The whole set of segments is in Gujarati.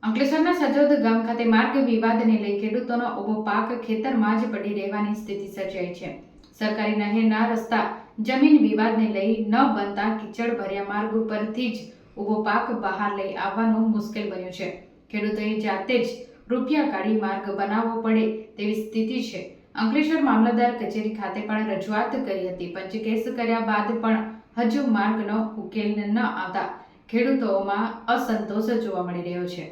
અંકલેશ્વરના સજોદ ગામ ખાતે માર્ગ વિવાદને લઈ ખેડૂતોનો ઊભો પાક ખેતરમાં જ પડી રહેવાની સ્થિતિ સર્જાઈ છે। સરકારી નહેરના રસ્તા જમીન વિવાદને લઈ ન બનતા કીચડ ભર્યા માર્ગ ઉપરથી જ ઊભો પાક બહાર લઈ આવવાનું મુશ્કેલ બન્યું છે। ખેડૂતોએ જાતે જ રૂપિયા કાઢી માર્ગ બનાવવો પડે તેવી સ્થિતિ છે। અંકલેશ્વર મામલતદાર કચેરી ખાતે પણ રજૂઆત કરી હતી। પંચકેસ કર્યા બાદ પણ હજુ માર્ગનો ઉકેલ ન આવતા ખેડૂતોમાં અસંતોષ જોવા મળી રહ્યો છે।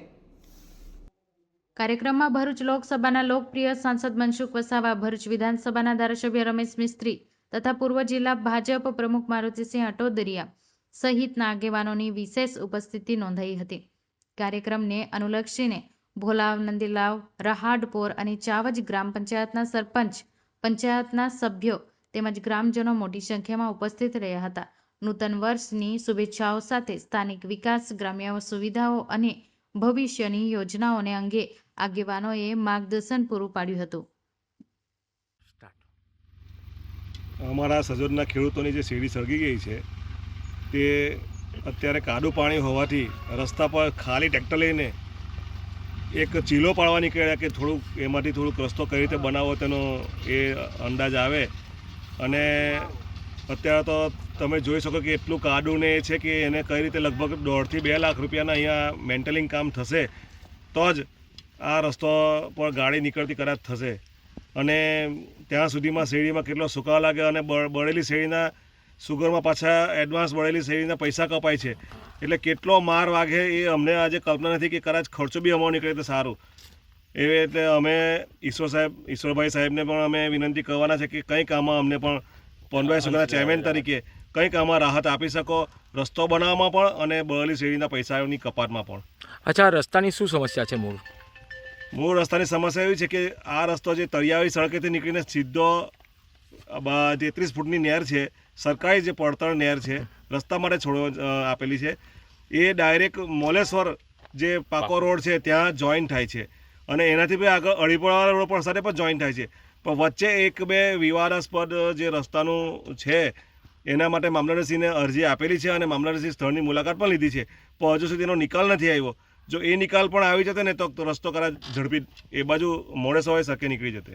કાર્યક્રમમાં ભરૂચ લોકસભાના લોકપ્રિય સાંસદ મનસુખ વસાવા, ભરૂચ વિધાનસભાના ધારાસભ્ય રમેશ મિસ્ત્રી તથા પૂર્વ જિલ્લા ભાજપ પ્રમુખ મારુતિસિંહ અટોદરિયા સહિતના આગેવાનોની વિશેષ ઉપસ્થિતિ નોંધાઈ હતી। કાર્યક્રમને અનુલક્ષીને ભોલાવ, નંદીલાવ, રહાડપોર અને ચાવજ ગ્રામ પંચાયતના સરપંચ, પંચાયતના સભ્યો તેમજ ગ્રામજનો મોટી સંખ્યામાં ઉપસ્થિત રહ્યા હતા। નૂતન વર્ષની શુભેચ્છાઓ સાથે સ્થાનિક વિકાસ, ગ્રામ્ય સુવિધાઓ અને ભવિષ્યની યોજનાઓને અંગે આગેવાનોએ માર્ગદર્શન પૂરું પાડ્યું હતું। અમારા સજોદના ખેડૂતોની જે શેરડી સળગી ગઈ છે તે અત્યારે કાદુ પાણી હોવાથી રસ્તા પર ખાલી ટ્રેક્ટર લઈને એક ચીલો પાડવા નીકળ્યા કે એમાંથી થોડુંક રસ્તો કઈ રીતે બનાવવો તેનો એ અંદાજ આવે। અને અત્યારે તો તમે જોઈ શકો કે એટલું કાદુને એ છે કે એને કઈ રીતે લગભગ 1.5 થી 2 લાખ રૂપિયાના અહીંયા મેન્ટેલિંગ કામ થશે તો જ આ રસ્તો પર ગાડી નીકળતી કદાચ થશે। અને ત્યાં સુધીમાં શેરડીમાં કેટલો સુકાવ લાગે અને બળેલી શેરડીના સુગરમાં પાછા એડવાન્સ બળેલી શેરડીના પૈસા કપાય છે, એટલે કેટલો માર વાગે એ અમને આજે કલ્પના નથી કે કદાચ ખર્ચો બી અમારો નીકળે તો સારું। એટલે અમે ઈશ્વરભાઈ સાહેબને પણ અમે વિનંતી કરવાના છે કે કંઈક આમાં અમને પણ પનભાઈ સુગરના ચેરમેન તરીકે કંઈક આમાં રાહત આપી શકો, રસ્તો બનાવવામાં પણ અને બળેલી શેરડીના પૈસાની કપાતમાં પણ। અચ્છા, રસ્તાની શું સમસ્યા છે? મૂળ રસ્તાની સમસ્યા એવી છે કે આ રસ્તો જે તળિયાવી સડકેથી નીકળીને સીધો 33 ફૂટની નહેર છે, સરકારી જે પડતર નહેર છે, રસ્તા માટે આપેલી છે, એ ડાયરેક્ટ મોલેશ્વર જે પાકો રોડ છે ત્યાં જોઈન્ટ થાય છે અને એનાથી બી આગળ અડીપોળા રોડ પર સાથે પણ જોઈન્ટ થાય છે। પણ વચ્ચે એક બે વિવાદાસ્પદ જે રસ્તાનું છે એના માટે મામલતદારશ્રીને અરજી આપેલી છે અને મામલતદારશ્રી સ્થળની મુલાકાત પણ લીધી છે, પણ હજુ સુધી એનો નિકાલ નથી આવ્યો। જો એ નિકાલ પણ આવી જતો ને તો રસ્તો કદાચ ઝડપી એ બાજુ મોડે સવારે સરકે નીકળી જતે।